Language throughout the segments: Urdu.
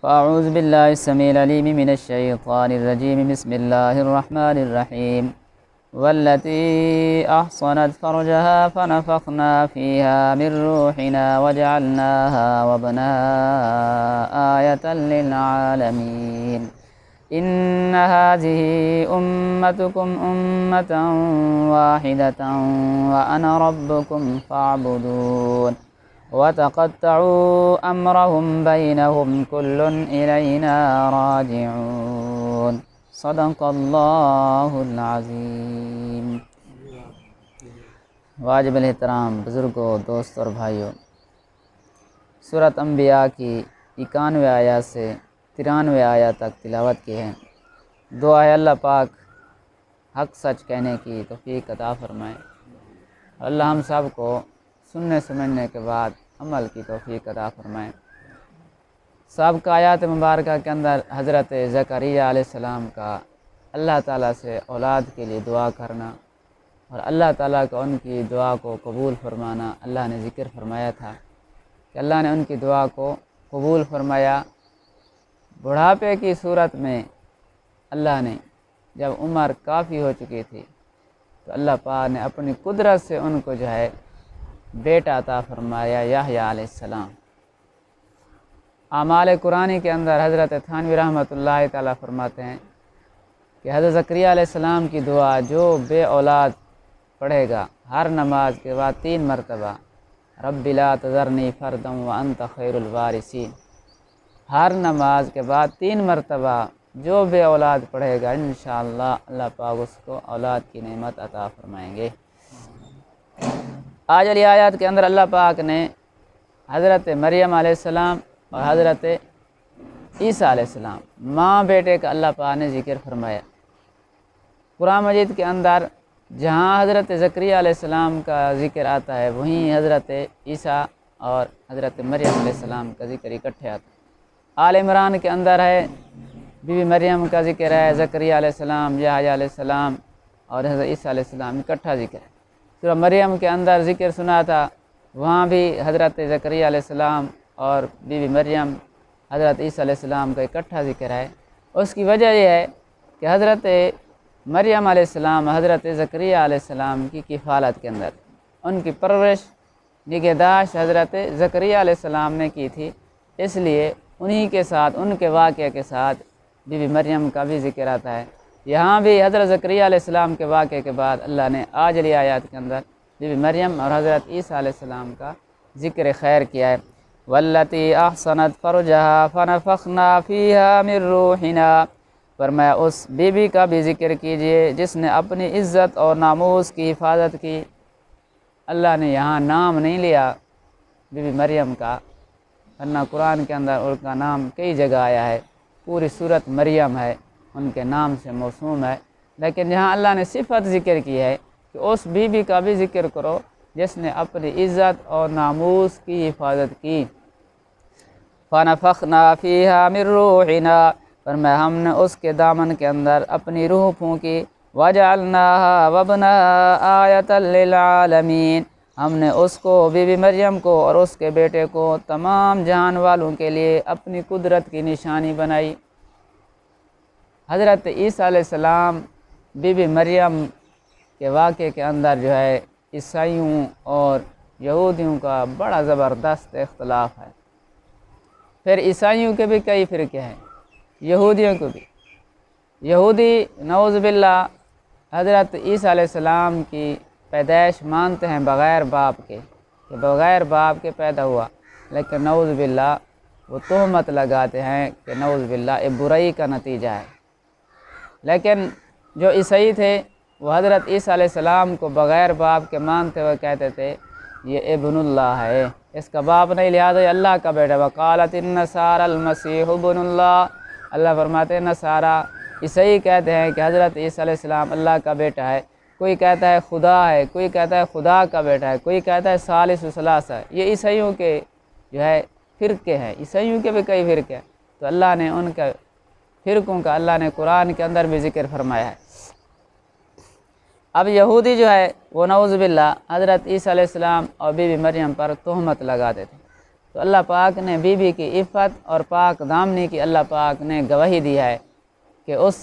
أعوذ بالله السميع العليم من الشيطان الرجيم. بسم الله الرحمن الرحيم. والتي أحصنت فرجها فنفخنا فيها من روحنا وجعلناها وابنها آية للعالمين. إن هذه أمتكم أمة واحدة وأنا ربكم فاعبدون. وتقطعوا أمرهم بينهم كل إلينا راجعون. صدق الله العظيم. واجب الاحترام بزرگوں، دوست اور بھائیوں، سورۃ انبیاء کی 91 آیات سے 93 آیات تک تلاوت کی ہے۔ دعا ہے اللہ پاک حق سچ کہنے کی توفیق عطا فرمائے۔ اللہ ہم سب کو سننے سمجھنے کے بعد عمل کی توفیق عطا فرمائے۔ سابقہ آیات مبارکہ کے اندر حضرت زکریا علیہ السلام کا اللہ تعالیٰ سے اولاد کے لیے دعا کرنا اور اللہ تعالیٰ کا ان کی دعا کو قبول فرمانا اللہ نے ذکر فرمایا تھا کہ اللہ نے ان کی دعا کو قبول فرمایا۔ بڑھاپے کی صورت میں اللہ نے جب عمر کافی ہو چکی تھی تو اللہ پاک نے اپنی قدرت سے ان کو جو ہے بیٹا عطا فرمایا، یحییٰ علیہ السلام۔ اعمال قرآنی کے اندر حضرت تھانوی رحمۃ اللہ تعالیٰ فرماتے ہیں کہ حضرت زکریا علیہ السلام کی دعا جو بے اولاد پڑھے گا ہر نماز کے بعد 3 مرتبہ، رب لا تذرنی فردا وانت خیر الوارثین، ہر نماز کے بعد 3 مرتبہ جو بے اولاد پڑھے گا انشاءاللہ اللہ پاک اس کو اولاد کی نعمت عطا فرمائیں گے۔ آج علی آیات کے اندر اللہ پاک نے حضرت مریم علیہ السلام اور حضرت عیسیٰ علیہ السلام ماں بیٹے کا اللہ پاک نے ذکر فرمایا۔ قرآن مجید کے اندر جہاں حضرت زکریا علیہ السلام کا ذکر آتا ہے وہیں حضرت عیسیٰ اور حضرت مریم علیہ السلام کا ذکر اکٹھے آتا ہے۔ آل عمران کے اندر ہے بی بی مریم کا ذکر ہے، زکریا علیہ السلام، یحییٰ علیہ السلام اور حضرت عیسیٰ علیہ السلام اکٹھا ذکر ہے۔ سورہ مریم کے اندر ذکر سنا تھا، وہاں بھی حضرت زکریا علیہ السلام اور بی بی مریم حضرت عیسیٰ علیہ السلام کا اکٹھا ذکر ہے۔ اس کی وجہ یہ ہے کہ حضرت مریم علیہ السلام حضرت زکریا علیہ السلام کی کفالت کے اندر ان کی پرورش نگہداشت حضرت زکریا علیہ السلام نے کی تھی، اس لیے انہی کے ساتھ ان کے واقعے کے ساتھ بی بی مریم کا بھی ذکر آتا ہے۔ یہاں بھی حضرت زکریا علیہ السلام کے واقعے کے بعد اللہ نے آج علی آیات کے اندر بی بی مریم اور حضرت عیسیٰ علیہ السلام کا ذکر خیر کیا ہے۔ والتی احصنت فرجها فنفخنا فیہا من روحنا، فرمایا اس بی بی کا بھی ذکر کیجئے جس نے اپنی عزت اور ناموس کی حفاظت کی۔ اللہ نے یہاں نام نہیں لیا بی بی مریم کا، ورنہ قرآن کے اندر ان کا نام کئی جگہ آیا ہے، پوری سورت مریم ہے ان کے نام سے موسوم ہے، لیکن جہاں اللہ نے صفت ذکر کی ہے کہ اس بی بی کا بھی ذکر کرو جس نے اپنی عزت اور ناموس کی حفاظت کی۔ فَنَفَخْنَا فِيهَا مِن رُوحِنَا، فرمایا ہم نے اس کے دامن کے اندر اپنی روح پھونکی، وَجَعَلْنَاهَا وَابْنَهَا آیَةً لِلْعَالَمِينَ، ہم نے اس کو بی بی مریم کو اور اس کے بیٹے کو تمام جہان والوں کے لیے اپنی قدرت کی نشانی بنائی۔ حضرت عیسیٰ علیہ السلام بی بی مریم کے واقعے کے اندر جو ہے عیسائیوں اور یہودیوں کا بڑا زبردست اختلاف ہے۔ پھر عیسائیوں کے بھی کئی فرقے ہیں، یہودیوں کو بھی۔ یہودی نعوذ باللہ حضرت عیسیٰ علیہ السلام کی پیدائش مانتے ہیں بغیر باپ کے، کہ بغیر باپ کے پیدا ہوا، لیکن نعوذ باللہ وہ تہمت لگاتے ہیں کہ نعوذ باللہ یہ برائی کا نتیجہ ہے۔ لیکن جو عیسائی تھے وہ حضرت عیسیٰ علیہ السلام کو بغیر باپ کے مانتے ہوئے کہتے تھے یہ ابن اللہ ہے، اس کا باپ نہیں لہٰذا یہ اللہ کا بیٹا۔ وقالت النصارى المسیح ابن اللہ، اللہ فرماتے ہیں نصارہ عیسائی کہتے ہیں کہ حضرت عیسیٰ علیہ السلام اللہ کا بیٹا ہے، کوئی کہتا ہے خدا ہے، کوئی کہتا ہے خدا کا بیٹا ہے، کوئی کہتا ہے ثالث ثلاثہ ہے۔ یہ عیسائیوں کے جو ہے فرقے ہیں، عیسائیوں کے بھی کئی فرقے ہیں، تو اللہ نے ان کے فرقوں کا اللہ نے قرآن کے اندر بھی ذکر فرمایا ہے۔ اب یہودی جو ہے وہ نعوذ باللہ حضرت عیسیٰ علیہ السلام اور بی بی مریم پر تہمت لگاتے تھے، تو اللہ پاک نے بی بی کی عفت اور پاک دامنی کی اللہ پاک نے گواہی دی ہے کہ اس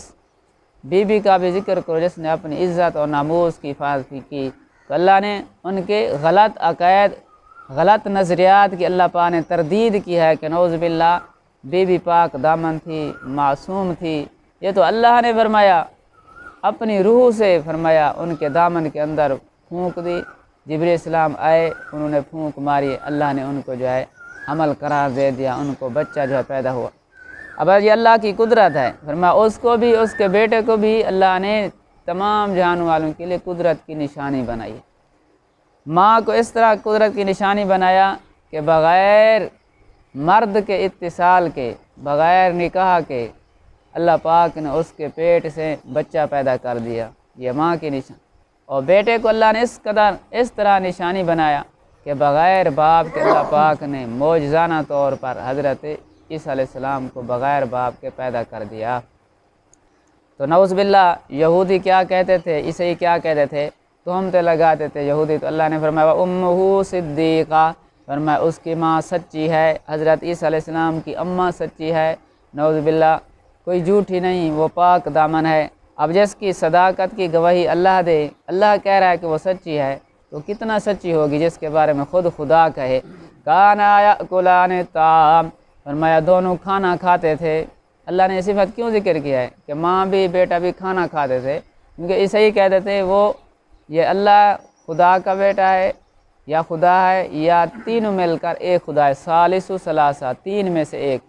بی بی کا بھی ذکر کرو جس نے اپنی عزت اور ناموس کی حفاظت کی۔ تو اللہ نے ان کے غلط عقائد، غلط نظریات کی اللہ پاک نے تردید کی ہے کہ نعوذ باللہ بی بی پاک دامن تھی، معصوم تھی۔ یہ تو اللہ نے فرمایا، اپنی روح سے فرمایا، ان کے دامن کے اندر پھونک دی، جبریل السلام آئے، انہوں نے پھونک ماری، اللہ نے ان کو جو ہے حمل قرار دے دیا، ان کو بچہ جو ہے پیدا ہوا۔ اب یہ اللہ کی قدرت ہے، فرمایا اس کو بھی، اس کے بیٹے کو بھی اللہ نے تمام جہان والوں کے لیے قدرت کی نشانی بنائی ہے۔ ماں کو اس طرح قدرت کی نشانی بنایا کہ بغیر مرد کے اتصال کے، بغیر نکاح کے اللہ پاک نے اس کے پیٹ سے بچہ پیدا کر دیا، یہ ماں کی نشانی۔ اور بیٹے کو اللہ نے اس طرح نشانی بنایا کہ بغیر باپ کے اللہ پاک نے معجزانہ طور پر حضرت عیسیٰ علیہ السلام کو بغیر باپ کے پیدا کر دیا۔ تو نعوذ باللہ یہودی کیا کہتے تھے، عیسائی کیا کہتے تھے، تہمتیں لگاتے تھے یہودی، تو اللہ نے فرمایا امہ صدیقہ، فرمایا اس کی ماں سچی ہے، حضرت عیسیٰ علیہ السلام کی اماں سچی ہے، نعوذ باللہ کوئی جھوٹی نہیں، وہ پاک دامن ہے۔ اب جس کی صداقت کی گواہی اللہ دے، اللہ کہہ رہا ہے کہ وہ سچی ہے، تو کتنا سچی ہوگی جس کے بارے میں خود خدا کہے۔ کانا یاکلان الطعام، فرمایا دونوں کھانا کھاتے تھے۔ اللہ نے یہ صفت کیوں ذکر کیا ہے کہ ماں بھی بیٹا بھی کھانا کھاتے تھے؟ کیونکہ عیسائی کہتے تھے وہ یہ اللہ خدا کا بیٹا ہے یا خدا ہے یا تینوں مل کر ایک خدا ہے، ثالث ثلاثہ، تین میں سے ایک،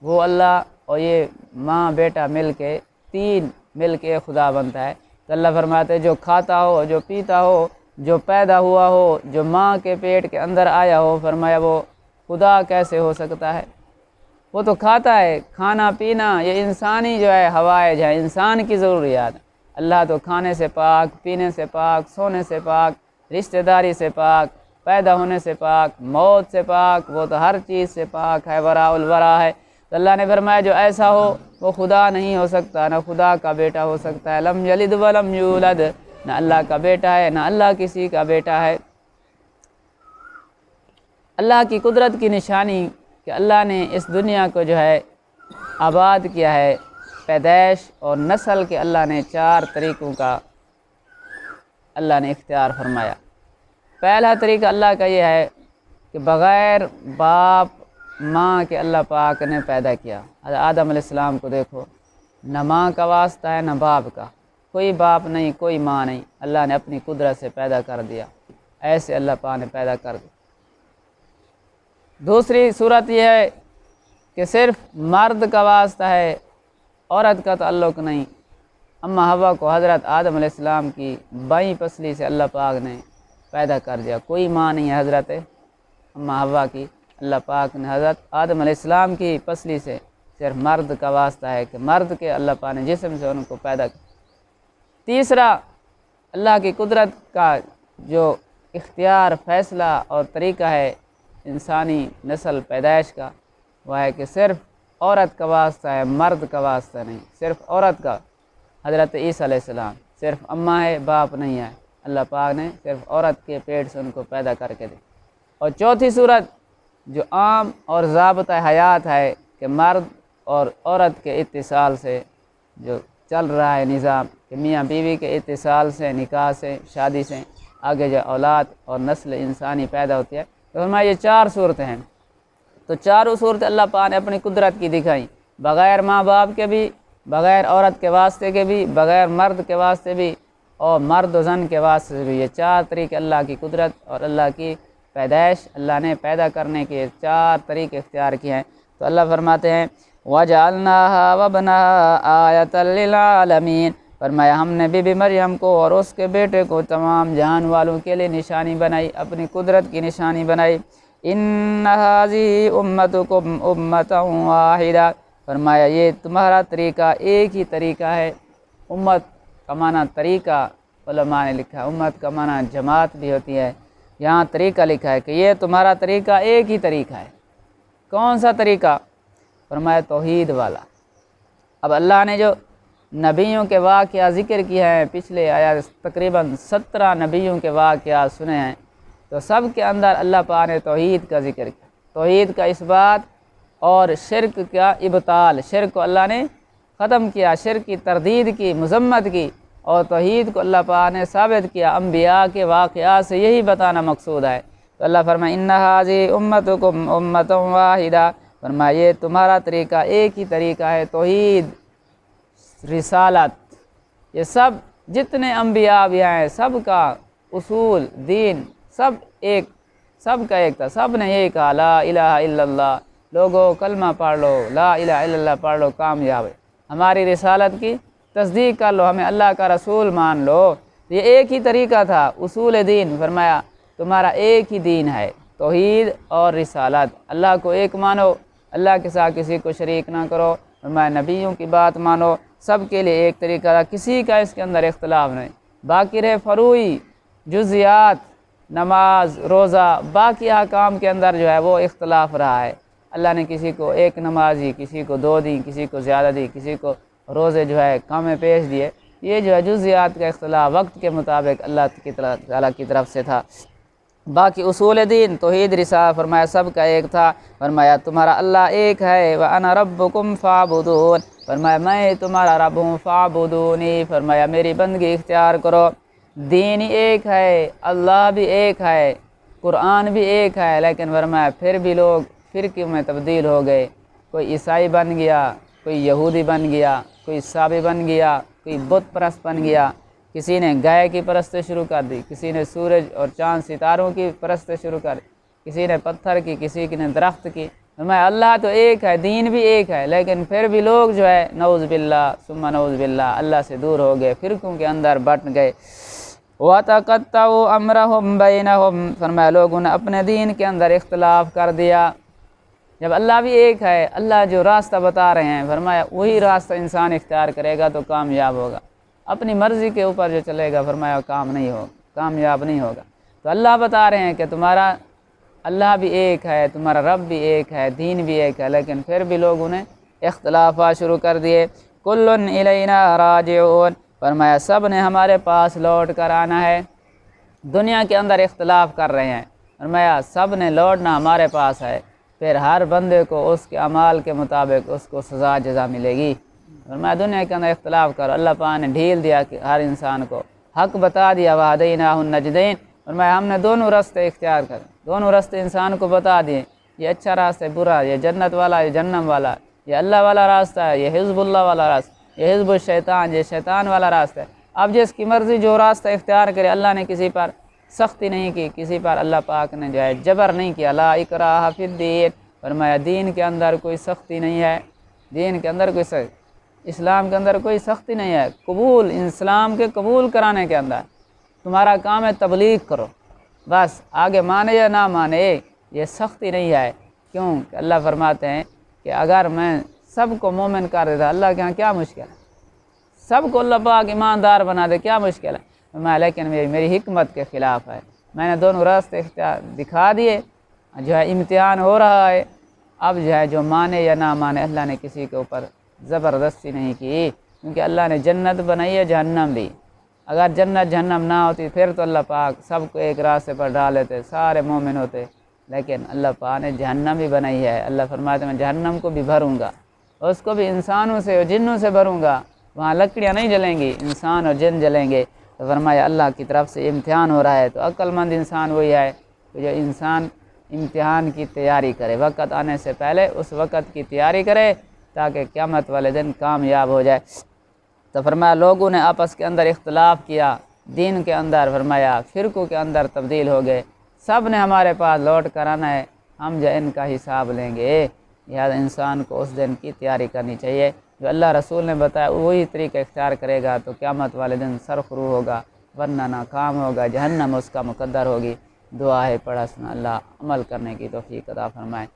وہ اللہ اور یہ ماں بیٹا مل کے، تین مل کے ایک خدا بنتا ہے۔ تو اللہ فرماتے جو کھاتا ہو، جو پیتا ہو، جو پیدا ہوا ہو، جو ماں کے پیٹ کے اندر آیا ہو، فرمایا وہ خدا کیسے ہو سکتا ہے؟ وہ تو کھاتا ہے، کھانا پینا یہ انسانی جو ہے ہوائج ہے، انسان کی ضروریات۔ اللہ تو کھانے سے پاک، پینے سے پاک، سونے سے پاک، رشتہ داری سے پاک، پیدا ہونے سے پاک، موت سے پاک، وہ تو ہر چیز سے پاک ہے، وراء الورا ہے۔ تو اللہ نے فرمایا جو ایسا ہو وہ خدا نہیں ہو سکتا، نہ خدا کا بیٹا ہو سکتا ہے۔ لم یلد ولم یولد، نہ اللہ کا بیٹا ہے، نہ اللہ کسی کا بیٹا ہے۔ اللہ کی قدرت کی نشانی کہ اللہ نے اس دنیا کو جو ہے آباد کیا ہے، پیدائش اور نسل کے اللہ نے 4 طریقوں کا اللہ نے اختیار فرمایا۔ پہلا طریقہ اللہ کا یہ ہے کہ بغیر باپ ماں کے اللہ پاک نے پیدا کیا۔ آدم علیہ السلام کو دیکھو، نہ ماں کا واسطہ ہے نہ باپ کا، کوئی باپ نہیں، کوئی ماں نہیں، اللہ نے اپنی قدرت سے پیدا کر دیا، ایسے اللہ پاک نے پیدا کر دیا۔ دوسری صورت یہ ہے کہ صرف مرد کا واسطہ ہے، عورت کا تعلق نہیں۔ اماں حوا کو حضرت آدم علیہ السلام کی بائیں پسلی سے اللہ پاک نے پیدا کر دیا، کوئی ماں نہیں ہے حضرت اماں حوا کی، اللہ پاک نے حضرت آدم علیہ السلام کی پسلی سے، صرف مرد کا واسطہ ہے کہ مرد کے اللہ پاک نے جسم سے ان کو پیدا کیا۔ تیسرا اللہ کی قدرت کا جو اختیار، فیصلہ اور طریقہ ہے انسانی نسل پیدائش کا، وہ ہے کہ صرف عورت کا واسطہ ہے، مرد کا واسطہ نہیں، صرف عورت کا۔ حضرت عیسیٰ علیہ السلام صرف اماں ہے، باپ نہیں ہے، اللہ پاک نے صرف عورت کے پیٹ سے ان کو پیدا کر کے دی۔ اور چوتھی صورت جو عام اور ضابطہ حیات ہے کہ مرد اور عورت کے اتصال سے جو چل رہا ہے نظام، کہ میاں بیوی کے اتصال سے، نکاح سے، شادی سے آگے جو اولاد اور نسل انسانی پیدا ہوتی ہے، تو ہمارے یہ 4 صورتیں ہیں۔ تو چاروں صورتیں اللہ پاک نے اپنی قدرت کی دکھائیں، بغیر ماں باپ کے بھی، بغیر عورت کے واسطے کے بھی، بغیر مرد کے واسطے بھی، اور مرد و زن کے واسطے سے بھی۔ یہ 4 طریقے اللہ کی قدرت اور اللہ کی پیدائش، اللہ نے پیدا کرنے کے 4 طریقے اختیار کیے ہیں۔ تو اللہ فرماتے ہیں وَجَعَلْنَاهَا وَابْنَهَا آیَةً لِلْعَالَمِينَ، فرمایا ہم نے بی بی مریم کو اور اس کے بیٹے کو تمام جہان والوں کے لیے نشانی بنائی، اپنی قدرت کی نشانی بنائی۔ إِنَّ هَذِهِ أُمَّتُكُمْ أُمَّةً وَاحِدَةً، فرمایا یہ تمہارا طریقہ ایک ہی طریقہ ہے۔ امت کا معنی طریقہ علماء نے لکھا ہے، امت کا معنی جماعت بھی ہوتی ہے، یہاں طریقہ لکھا ہے کہ یہ تمہارا طریقہ ایک ہی طریقہ ہے۔ کون سا طریقہ؟ فرمایا توحید والا۔ اب اللہ نے جو نبیوں کے واقعہ ذکر کیا ہے، پچھلے آیات تقریباً 17 نبیوں کے واقعات سنے ہیں، تو سب کے اندر اللہ پاک نے توحید کا ذکر کیا۔ توحید کا اس بات اور شرک کا ابطال، شرک کو اللہ نے ختم کیا، شرک کی تردید کی، مذمت کی، اور توحید کو اللہ پاک نے ثابت کیا۔ انبیاء کے واقعات سے یہی بتانا مقصود ہے۔ تو اللہ فرمائے ان ھذہ امتکم امۃ واحدہ، فرمایا یہ تمہارا طریقہ ایک ہی طریقہ ہے، توحید، رسالت، یہ سب جتنے انبیاء بھی ہیں سب کا اصول دین سب ایک، سب کا ایک تھا، سب نے یہی کہا لا الہ الا اللہ، لوگو کلمہ پڑھ لو، لا الہ الا اللہ پڑھ لو، کامیاب ہے۔ ہماری رسالت کی تصدیق کر لو، ہمیں اللہ کا رسول مان لو۔ یہ ایک ہی طریقہ تھا، اصول دین، فرمایا تمہارا ایک ہی دین ہے، توحید اور رسالت، اللہ کو ایک مانو، اللہ کے ساتھ کسی کو شریک نہ کرو، فرمایا نبیوں کی بات مانو، سب کے لیے ایک طریقہ تھا، کسی کا اس کے اندر اختلاف نہیں۔ باقی رہے فروعی جزیات، نماز، روزہ، باقی احکام کے اندر جو ہے وہ اختلاف رہا ہے۔ اللہ نے کسی کو ایک نماز دی، کسی کو 2 دی، کسی کو زیادہ دی، کسی کو روزے جو ہے کم پیش دیے، یہ جو ہے جزیات کا اختلاف وقت کے مطابق اللہ تعالیٰ کی طرف سے تھا۔ باقی اصول دین توحید رسالت فرمایا سب کا ایک تھا، فرمایا تمہارا اللہ ایک ہے، وَأَنَا رَبُّكُمْ فَاعْبُدُونِ، فرمایا میں تمہارا رب ہوں، فَاعْبُدُونِی، فرمایا میری بندگی اختیار کرو۔ دین ایک ہے، اللہ بھی ایک ہے، قرآن بھی ایک ہے، لیکن فرمایا پھر بھی لوگ فرقے میں تبدیل ہو گئے، کوئی عیسائی بن گیا، کوئی یہودی بن گیا، کوئی عیسائی بن گیا، کوئی بت پرست بن گیا، کسی نے گائے کی پرست شروع کر دی، کسی نے سورج اور چاند ستاروں کی پرست شروع کر دی، کسی نے پتھر کی، کسی نے درخت کی۔ فرمایا اللہ تو ایک ہے، دین بھی ایک ہے، لیکن پھر بھی لوگ جو ہے نعوذ باللہ ثم نعوذ باللہ اللہ سے دور ہو گئے، فرقوں کے اندر بٹ گئے۔ وَتَقَطَّعُوا أَمْرَهُمْ بَيْنَهُمْ، فرمایا لوگوں نے اپنے دین کے اندر اختلاف کر دیا۔ جب اللہ بھی ایک ہے، اللہ جو راستہ بتا رہے ہیں، فرمایا وہی راستہ انسان اختیار کرے گا تو کامیاب ہوگا، اپنی مرضی کے اوپر جو چلے گا فرمایا کام نہیں ہوگا، کامیاب نہیں ہوگا۔ تو اللہ بتا رہے ہیں کہ تمہارا اللہ بھی ایک ہے، تمہارا رب بھی ایک ہے، دین بھی ایک ہے، لیکن پھر بھی لوگوں نے اختلافات شروع کر دیے۔ کُلٌّ إِلَيْنَا رَاجِعُونَ، فرمایا سب نے ہمارے پاس لوٹ کر آنا ہے۔ دنیا کے اندر اختلاف کر رہے ہیں، فرمایا سب نے لوٹنا ہمارے پاس ہے، پھر ہر بندے کو اس کے اعمال کے مطابق اس کو سزا جزا ملے گی۔ فرمایا دنیا کے اندر اختلاف کرو، اللہ پاک نے ڈھیل دیا کہ ہر انسان کو حق بتا دیا، وَهَدَيْنَاهُ النَّجْدَيْنِ، فرمایا ہم نے دونوں راستے اختیار کر، دونوں راستے انسان کو بتا دیے، یہ اچھا راستہ ہے، برا، یہ جنت والا، یہ جہنم والا، یہ اللہ والا راستہ ہے، یہ حزب اللہ والا راستہ، یہ حزب الشیطان، یہ شیطان والا راستہ ہے۔ اب جس کی مرضی جو راستہ اختیار کرے، اللہ نے کسی پر سختی نہیں کی، کسی پر اللہ پاک نے جو ہے جبر نہیں کیا، لا اکراہ فی الدین، فرمایا دین کے اندر کوئی سختی نہیں ہے، دین کے اندر کوئی سختی، اسلام کے اندر کوئی سختی نہیں ہے، قبول، اسلام کے قبول کرانے کے اندر تمہارا کام ہے تبلیغ کرو، بس آگے مانے یا نہ مانے یہ سختی نہیں ہے۔ کیوں کہ اللہ فرماتے ہیں کہ اگر میں سب کو مومن کر دیتا، اللہ کے ہاں کیا مشکل ہے، سب کو اللہ پاک ایماندار بنا دے، کیا مشکل ہے، لیکن میری حکمت کے خلاف ہے، میں نے دونوں راستے اختیار دکھا دیے، جو ہے امتحان ہو رہا ہے، اب جو ہے جو مانے یا نہ مانے، اللہ نے کسی کے اوپر زبردستی نہیں کی، کیونکہ اللہ نے جنت بنائی ہے، جہنم بھی، اگر جنت جہنم نہ ہوتی پھر تو اللہ پاک سب کو ایک راستے پر ڈال دیتے، سارے مومن ہوتے، لیکن اللہ پاک نے جہنم بھی بنائی ہے۔ اللہ فرماتے ہیں میں جہنم کو بھی بھروں گا، اس کو بھی انسانوں سے اور جنوں سے بھروں گا، وہاں لکڑیاں نہیں جلیں گی، انسان اور جن جلیں گے۔ تو فرمایا اللہ کی طرف سے امتحان ہو رہا ہے، تو عقل مند انسان وہی ہے کہ جو انسان امتحان کی تیاری کرے، وقت آنے سے پہلے اس وقت کی تیاری کرے تاکہ قیامت والے دن کامیاب ہو جائے۔ تو فرمایا لوگوں نے آپس کے اندر اختلاف کیا، دین کے اندر فرمایا فرقوں کے اندر تبدیل ہو گئے، سب نے ہمارے پاس لوٹ کر آنا ہے، ہم جو ان کا حساب لیں گے، لہٰذا انسان کو اس دن کی تیاری کرنی چاہیے، جو اللہ رسول نے بتایا وہی طریقہ اختیار کرے گا تو قیامت والے دن سرخرو ہوگا، ورنہ ناکام ہوگا، جہنم اس کا مقدر ہوگی۔ دعا ہے پڑھا سنا، اللہ عمل کرنے کی توفیق عطا فرمائے۔